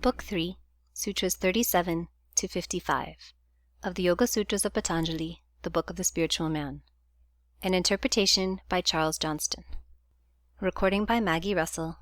Book 3, Sutras 37 to 55 of the Yoga Sutras of Patanjali, the Book of the Spiritual Man. An interpretation by Charles Johnston. Recording by Maggie Russell.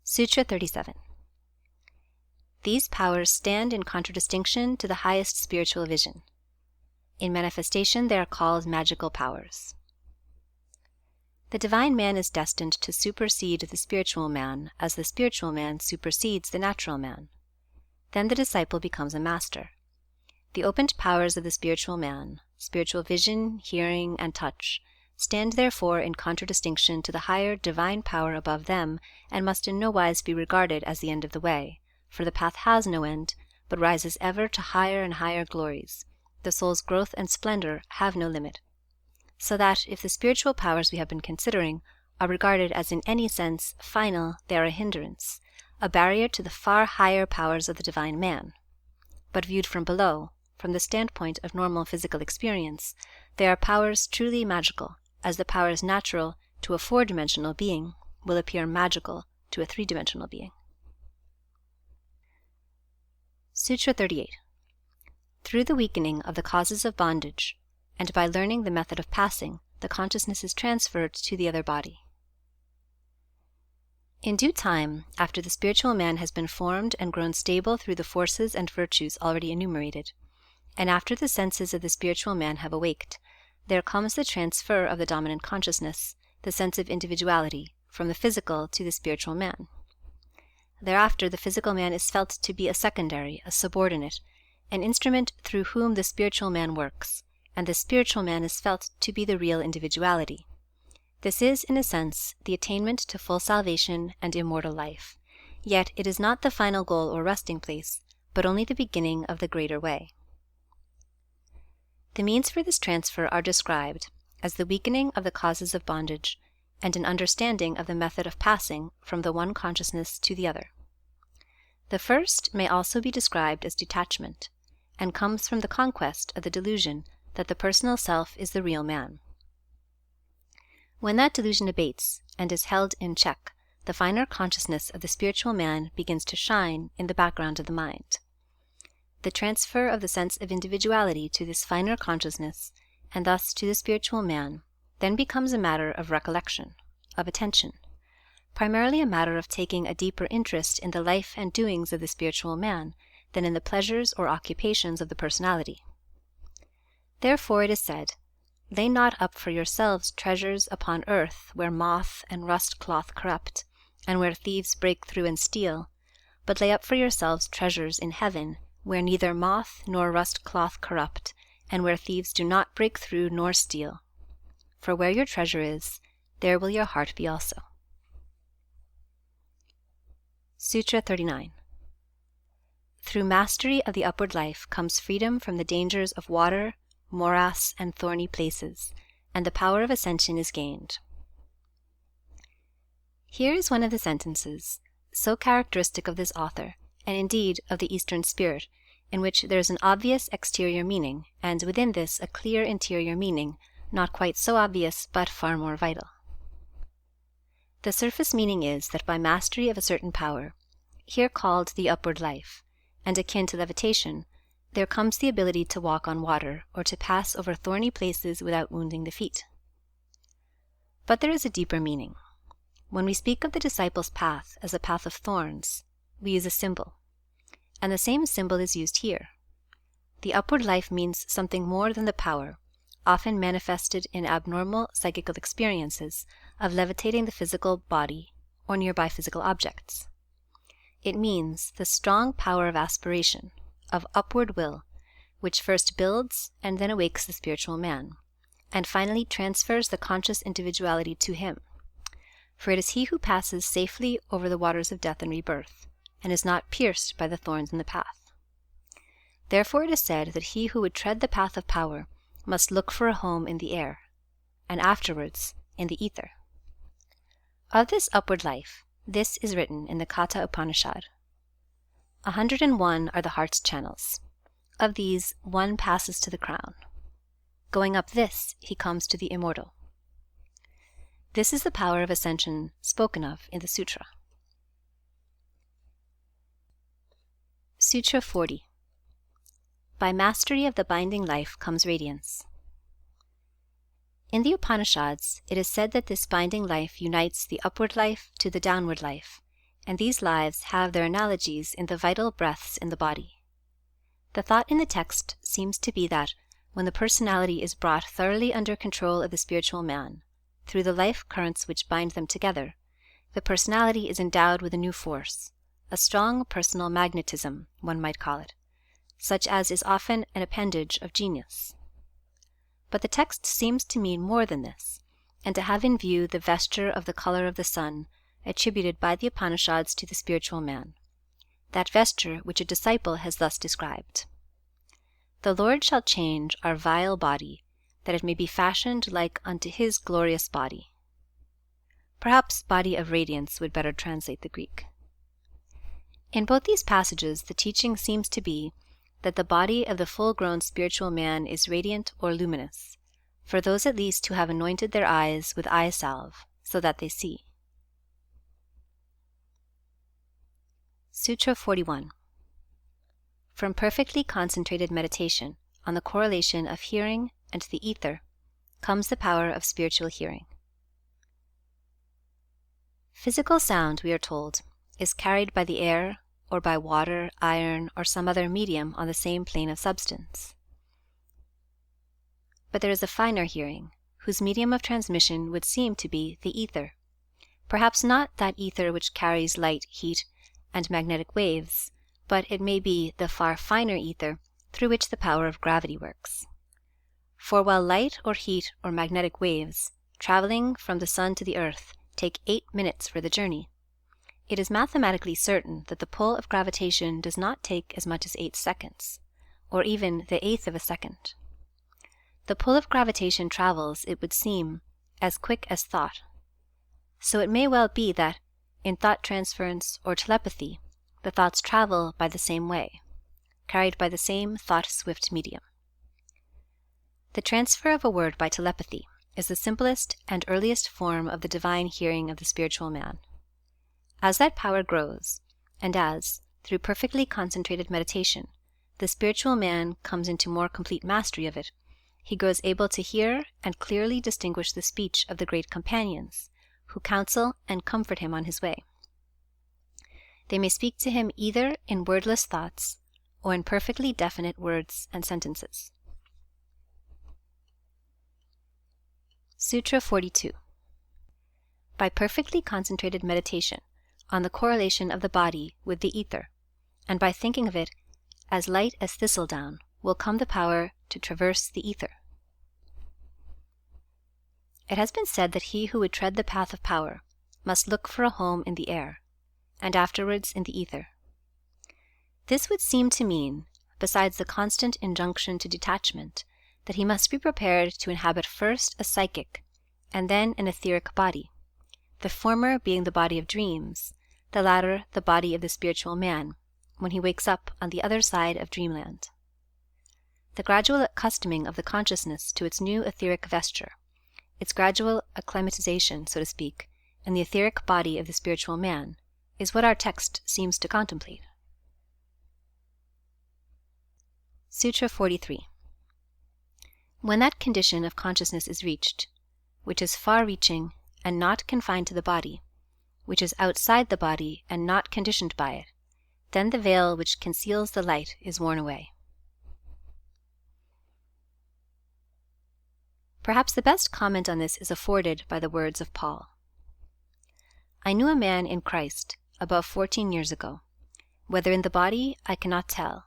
Sutra 37. These powers stand in contradistinction to the highest spiritual vision. In manifestation, they are called magical powers. The divine man is destined to supersede the spiritual man, as the spiritual man supersedes the natural man. Then the disciple becomes a master. The opened powers of the spiritual man, spiritual vision, hearing, and touch, stand therefore in contradistinction to the higher divine power above them, and must in no wise be regarded as the end of the way, for the path has no end, but rises ever to higher and higher glories. The soul's growth and splendor have no limit. So that, if the spiritual powers we have been considering are regarded as in any sense final, they are a hindrance, a barrier to the far higher powers of the divine man. But viewed from below, from the standpoint of normal physical experience, they are powers truly magical, as the powers natural to a four-dimensional being will appear magical to a three-dimensional being. Sutra 38. Through the weakening of the causes of bondage, and by learning the method of passing, the consciousness is transferred to the other body. In due time, after the spiritual man has been formed and grown stable through the forces and virtues already enumerated, and after the senses of the spiritual man have awaked, there comes the transfer of the dominant consciousness, the sense of individuality, from the physical to the spiritual man. Thereafter the physical man is felt to be a secondary, a subordinate, an instrument through whom the spiritual man works, and the spiritual man is felt to be the real individuality. This is, in a sense, the attainment to full salvation and immortal life, yet it is not the final goal or resting place, but only the beginning of the greater way. The means for this transfer are described as the weakening of the causes of bondage, and an understanding of the method of passing from the one consciousness to the other. The first may also be described as detachment, and comes from the conquest of the delusion that the personal self is the real man. When that delusion abates and is held in check, the finer consciousness of the spiritual man begins to shine in the background of the mind. The transfer of the sense of individuality to this finer consciousness, and thus to the spiritual man, then becomes a matter of recollection, of attention, primarily a matter of taking a deeper interest in the life and doings of the spiritual man than in the pleasures or occupations of the personality. Therefore it is said, "Lay not up for yourselves treasures upon earth, where moth and rust cloth corrupt, and where thieves break through and steal, but lay up for yourselves treasures in heaven, where neither moth nor rust cloth corrupt, and where thieves do not break through nor steal. For where your treasure is, there will your heart be also." Sutra 39. Through mastery of the upward life comes freedom from the dangers of water, morass, and thorny places, and the power of ascension is gained. Here is one of the sentences, so characteristic of this author, and indeed of the Eastern spirit, in which there is an obvious exterior meaning, and within this a clear interior meaning, not quite so obvious, but far more vital. The surface meaning is that by mastery of a certain power, here called the upward life, and akin to levitation, there comes the ability to walk on water, or to pass over thorny places without wounding the feet. But there is a deeper meaning. When we speak of the disciple's path as a path of thorns, we use a symbol, and the same symbol is used here. The upward life means something more than the power, often manifested in abnormal psychical experiences, of levitating the physical body or nearby physical objects. It means the strong power of aspiration, of upward will, which first builds and then awakes the spiritual man, and finally transfers the conscious individuality to him. For it is he who passes safely over the waters of death and rebirth, and is not pierced by the thorns in the path. Therefore it is said that he who would tread the path of power must look for a home in the air, and afterwards in the ether. Of this upward life, this is written in the Katha Upanishad. 101 are the heart's channels. Of these, one passes to the crown. Going up this, he comes to the immortal. This is the power of ascension spoken of in the sutra. Sutra 40. By mastery of the binding life comes radiance. In the Upanishads, it is said that this binding life unites the upward life to the downward life, and these lives have their analogies in the vital breaths in the body. The thought in the text seems to be that when the personality is brought thoroughly under control of the spiritual man, through the life currents which bind them together, the personality is endowed with a new force, a strong personal magnetism, one might call it, such as is often an appendage of genius. But the text seems to mean more than this, and to have in view the vesture of the color of the sun attributed by the Upanishads to the spiritual man, that vesture which a disciple has thus described. The Lord shall change our vile body, that it may be fashioned like unto his glorious body. Perhaps body of radiance would better translate the Greek. In both these passages, the teaching seems to be that the body of the full-grown spiritual man is radiant or luminous, for those at least who have anointed their eyes with eye salve, so that they see. Sutra 41. From perfectly concentrated meditation on the correlation of hearing and the ether comes the power of spiritual hearing. Physical sound, we are told, is carried by the air, or by water, iron, or some other medium on the same plane of substance. But there is a finer hearing, whose medium of transmission would seem to be the ether. Perhaps not that ether which carries light, heat, and magnetic waves, but it may be the far finer ether through which the power of gravity works. For while light or heat or magnetic waves, traveling from the sun to the earth, take 8 minutes for the journey, it is mathematically certain that the pull of gravitation does not take as much as 8 seconds, or even the eighth of a second. The pull of gravitation travels, it would seem, as quick as thought. So it may well be that, in thought transference or telepathy, the thoughts travel by the same way, carried by the same thought-swift medium. The transfer of a word by telepathy is the simplest and earliest form of the divine hearing of the spiritual man. As that power grows, and as, through perfectly concentrated meditation, the spiritual man comes into more complete mastery of it, he grows able to hear and clearly distinguish the speech of the great companions, who counsel and comfort him on his way. They may speak to him either in wordless thoughts or in perfectly definite words and sentences. Sutra 42. By perfectly concentrated meditation on the correlation of the body with the ether, and by thinking of it as light as thistledown, will come the power to traverse the ether. It has been said that he who would tread the path of power must look for a home in the air, and afterwards in the ether. This would seem to mean, besides the constant injunction to detachment, that he must be prepared to inhabit first a psychic, and then an etheric body, the former being the body of dreams, the latter the body of the spiritual man, when he wakes up on the other side of dreamland. The gradual accustoming of the consciousness to its new etheric vesture, its gradual acclimatization, so to speak, in the etheric body of the spiritual man, is what our text seems to contemplate. Sutra 43. When that condition of consciousness is reached, which is far-reaching and not confined to the body, which is outside the body and not conditioned by it, then the veil which conceals the light is worn away. Perhaps the best comment on this is afforded by the words of Paul. I knew a man in Christ above 14 years ago, whether in the body I cannot tell,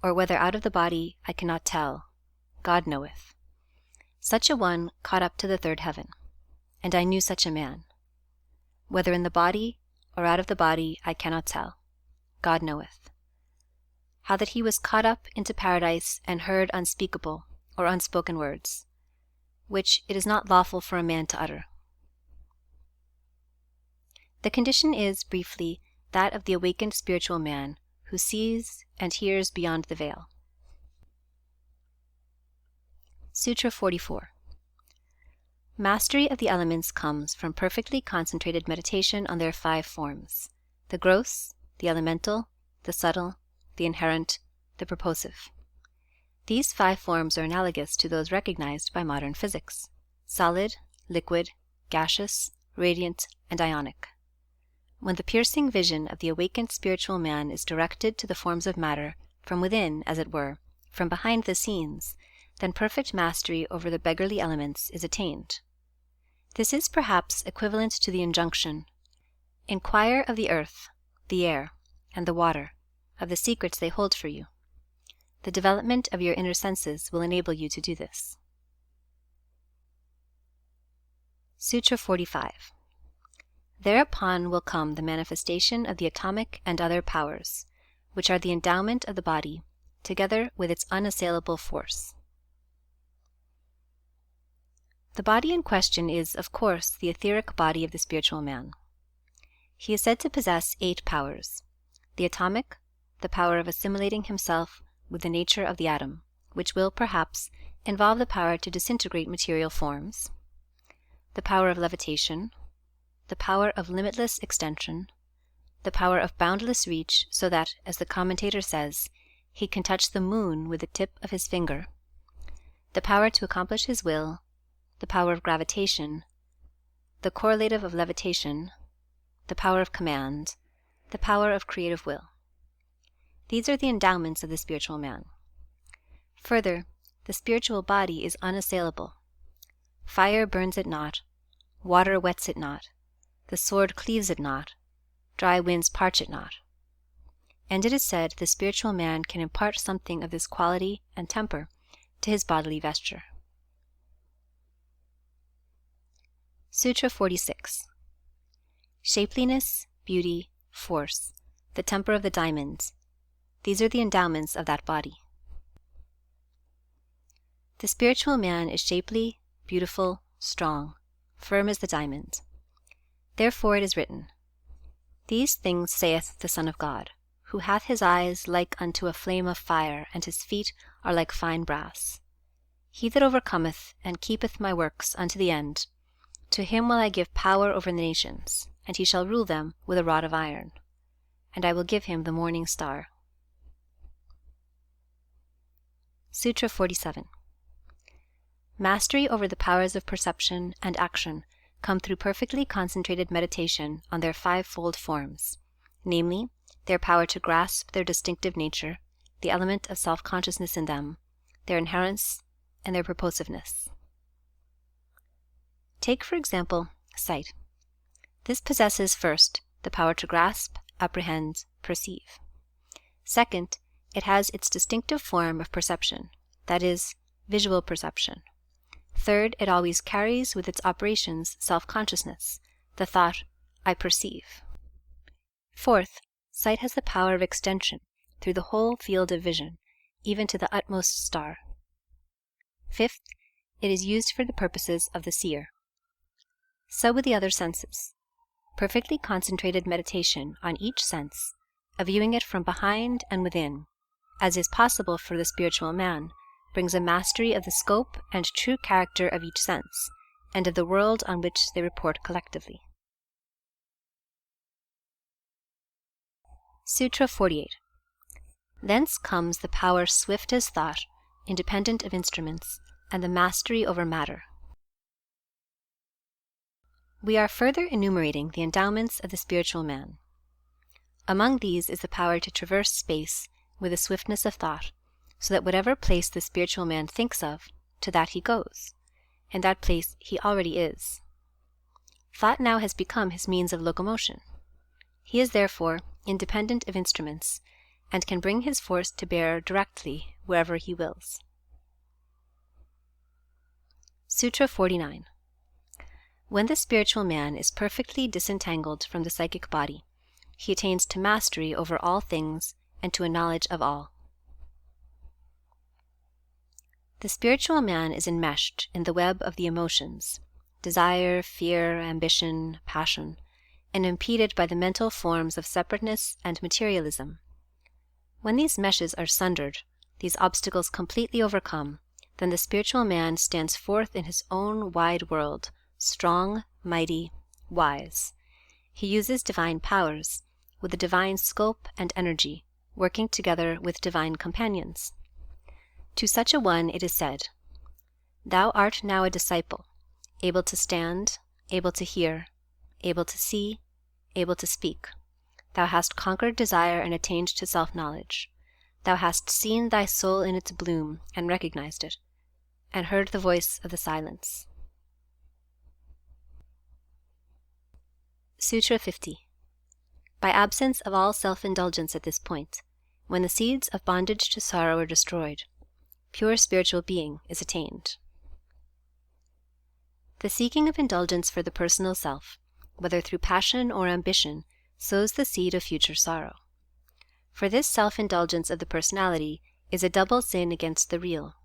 or whether out of the body I cannot tell, God knoweth. Such a one caught up to the third heaven, and I knew such a man. Whether in the body or out of the body I cannot tell, God knoweth. How that he was caught up into paradise and heard unspeakable or unspoken words, which it is not lawful for a man to utter. The condition is, briefly, that of the awakened spiritual man who sees and hears beyond the veil. Sutra 44. Mastery of the elements comes from perfectly concentrated meditation on their 5 forms: the gross, the elemental, the subtle, the inherent, the purposive. These 5 forms are analogous to those recognized by modern physics: solid, liquid, gaseous, radiant, and ionic. When the piercing vision of the awakened spiritual man is directed to the forms of matter, from within, as it were, from behind the scenes, then perfect mastery over the beggarly elements is attained. This is perhaps equivalent to the injunction, "Inquire of the earth, the air, and the water, of the secrets they hold for you." The development of your inner senses will enable you to do this. Sutra 45. Thereupon will come the manifestation of the atomic and other powers, which are the endowment of the body, together with its unassailable force. The body in question is, of course, the etheric body of the spiritual man. He is said to possess 8 powers: the atomic, the power of assimilating himself with the nature of the atom, which will, perhaps, involve the power to disintegrate material forms; the power of levitation; the power of limitless extension; the power of boundless reach, so that, as the commentator says, he can touch the moon with the tip of his finger; the power to accomplish his will; the power of gravitation; the correlative of levitation; the power of command; the power of creative will. These are the endowments of the spiritual man. Further, the spiritual body is unassailable. Fire burns it not, water wets it not, the sword cleaves it not, dry winds parch it not. And it is said the spiritual man can impart something of this quality and temper to his bodily vesture. Sutra 46. Shapeliness, beauty, force, the temper of the diamond, these are the endowments of that body. The spiritual man is shapely, beautiful, strong, firm as the diamond. Therefore it is written, "These things saith the Son of God, who hath his eyes like unto a flame of fire, and his feet are like fine brass. He that overcometh, and keepeth my works unto the end, to him will I give power over the nations, and he shall rule them with a rod of iron. And I will give him the morning star." Sutra 47. Mastery over the powers of perception and action come through perfectly concentrated meditation on their 5-fold forms, namely, their power to grasp their distinctive nature, the element of self-consciousness in them, their inherence, and their purposiveness. Take, for example, sight. This possesses, first, the power to grasp, apprehend, perceive. Second, it has its distinctive form of perception, that is, visual perception. Third, it always carries with its operations self-consciousness, the thought, "I perceive." Fourth, sight has the power of extension through the whole field of vision, even to the utmost star. Fifth, it is used for the purposes of the seer. So with the other senses. Perfectly concentrated meditation on each sense, a viewing it from behind and within, as is possible for the spiritual man, brings a mastery of the scope and true character of each sense, and of the world on which they report collectively. Sutra 48. Thence comes the power swift as thought, independent of instruments, and the mastery over matter. We are further enumerating the endowments of the spiritual man. Among these is the power to traverse space with the swiftness of thought, so that whatever place the spiritual man thinks of, to that he goes, and that place he already is. Thought now has become his means of locomotion. He is therefore independent of instruments, and can bring his force to bear directly wherever he wills. Sutra 49. When the spiritual man is perfectly disentangled from the psychic body, he attains to mastery over all things and to a knowledge of all. The spiritual man is enmeshed in the web of the emotions, desire, fear, ambition, passion, and impeded by the mental forms of separateness and materialism. When these meshes are sundered, these obstacles completely overcome, then the spiritual man stands forth in his own wide world, strong, mighty, wise. He uses divine powers, with a divine scope and energy, working together with divine companions. To such a one it is said, "Thou art now a disciple, able to stand, able to hear, able to see, able to speak. Thou hast conquered desire and attained to self-knowledge. Thou hast seen thy soul in its bloom and recognized it, and heard the voice of the silence." Sutra 50. By absence of all self-indulgence at this point, when the seeds of bondage to sorrow are destroyed, pure spiritual being is attained. The seeking of indulgence for the personal self, whether through passion or ambition, sows the seed of future sorrow. For this self-indulgence of the personality is a double sin against the real,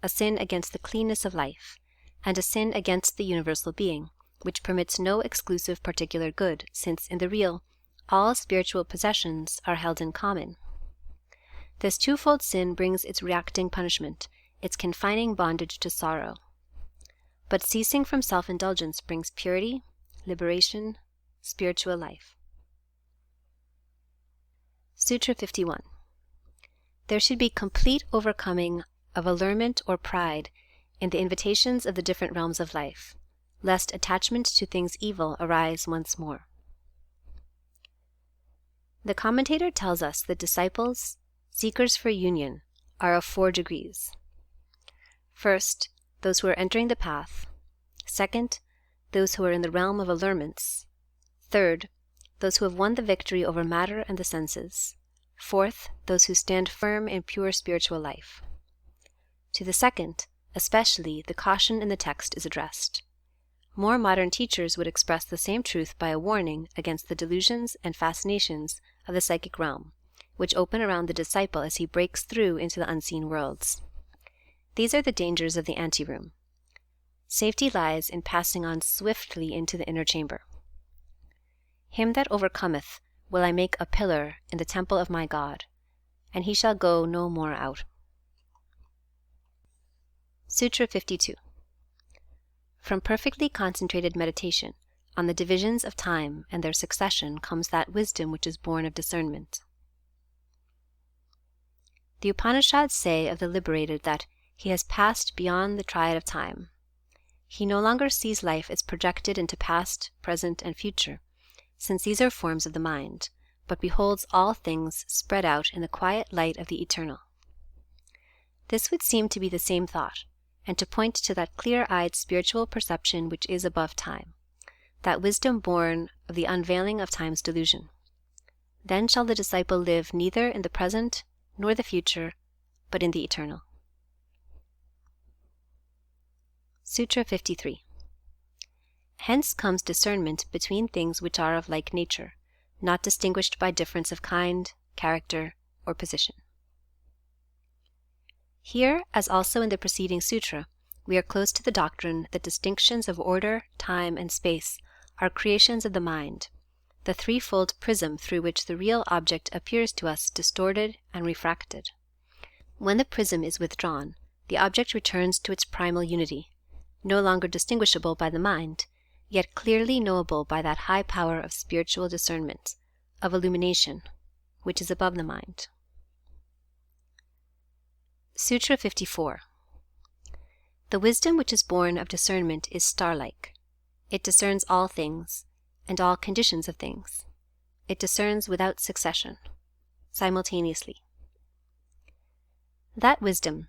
a sin against the cleanness of life, and a sin against the universal being, which permits no exclusive particular good, since in the real, all spiritual possessions are held in common. This twofold sin brings its reacting punishment, its confining bondage to sorrow. But ceasing from self-indulgence brings purity, liberation, spiritual life. Sutra 51. There should be complete overcoming of allurement or pride in the invitations of the different realms of life, lest attachment to things evil arise once more. The commentator tells us that disciples, seekers for union, are of 4 degrees. First, those who are entering the path. Second, those who are in the realm of allurements. Third, those who have won the victory over matter and the senses. Fourth, those who stand firm in pure spiritual life. To the second, especially, the caution in the text is addressed. More modern teachers would express the same truth by a warning against the delusions and fascinations of the psychic realm, which open around the disciple as he breaks through into the unseen worlds. These are the dangers of the anteroom. Safety lies in passing on swiftly into the inner chamber. "Him that overcometh will I make a pillar in the temple of my God, and he shall go no more out." Sutra 52. From perfectly concentrated meditation on the divisions of time and their succession comes that wisdom which is born of discernment. The Upanishads say of the liberated that he has passed beyond the triad of time. He no longer sees life as projected into past, present, and future, since these are forms of the mind, but beholds all things spread out in the quiet light of the eternal. This would seem to be the same thought, and to point to that clear-eyed spiritual perception which is above time, that wisdom born of the unveiling of time's delusion. Then shall the disciple live neither in the present nor the future, but in the eternal. Sutra 53. Hence comes discernment between things which are of like nature, not distinguished by difference of kind, character, or position. Here, as also in the preceding sutra, we are close to the doctrine that distinctions of order, time, and space are creations of the mind, the threefold prism through which the real object appears to us distorted and refracted. When the prism is withdrawn, the object returns to its primal unity, no longer distinguishable by the mind, yet clearly knowable by that high power of spiritual discernment, of illumination, which is above the mind. Sutra 54. The wisdom which is born of discernment is star-like. It discerns all things, and all conditions of things. It discerns without succession, simultaneously. That wisdom,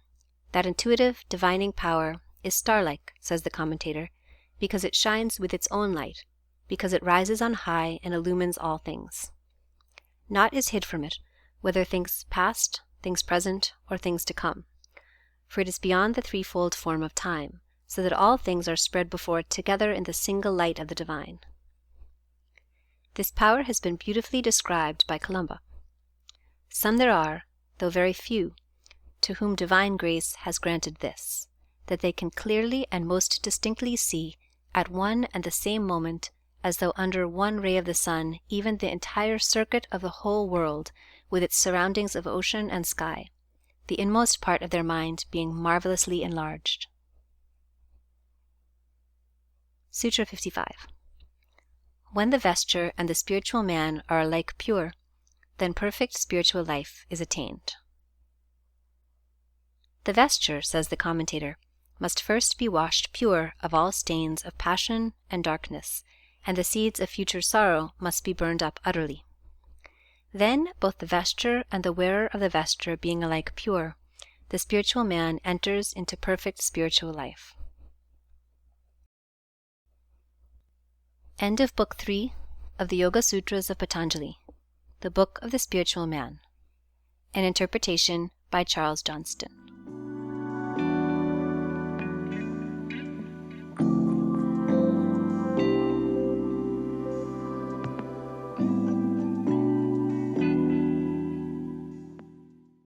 that intuitive, divining power, is star-like, says the commentator, because it shines with its own light, because it rises on high and illumines all things. Naught is hid from it, whether things past, things present, or things to come, for it is beyond the threefold form of time, so that all things are spread before it together in the single light of the divine. This power has been beautifully described by Columba. Some there are, though very few, to whom divine grace has granted this, that they can clearly and most distinctly see, at one and the same moment, as though under one ray of the sun, even the entire circuit of the whole world, with its surroundings of ocean and sky, the inmost part of their mind being marvelously enlarged. Sutra 55. When the vesture and the spiritual man are alike pure, then perfect spiritual life is attained. The vesture, says the commentator, must first be washed pure of all stains of passion and darkness, and the seeds of future sorrow must be burned up utterly. Then, both the vesture and the wearer of the vesture being alike pure, the spiritual man enters into perfect spiritual life. End of Book 3 of the Yoga Sutras of Patanjali, the Book of the Spiritual Man. An interpretation by Charles Johnston.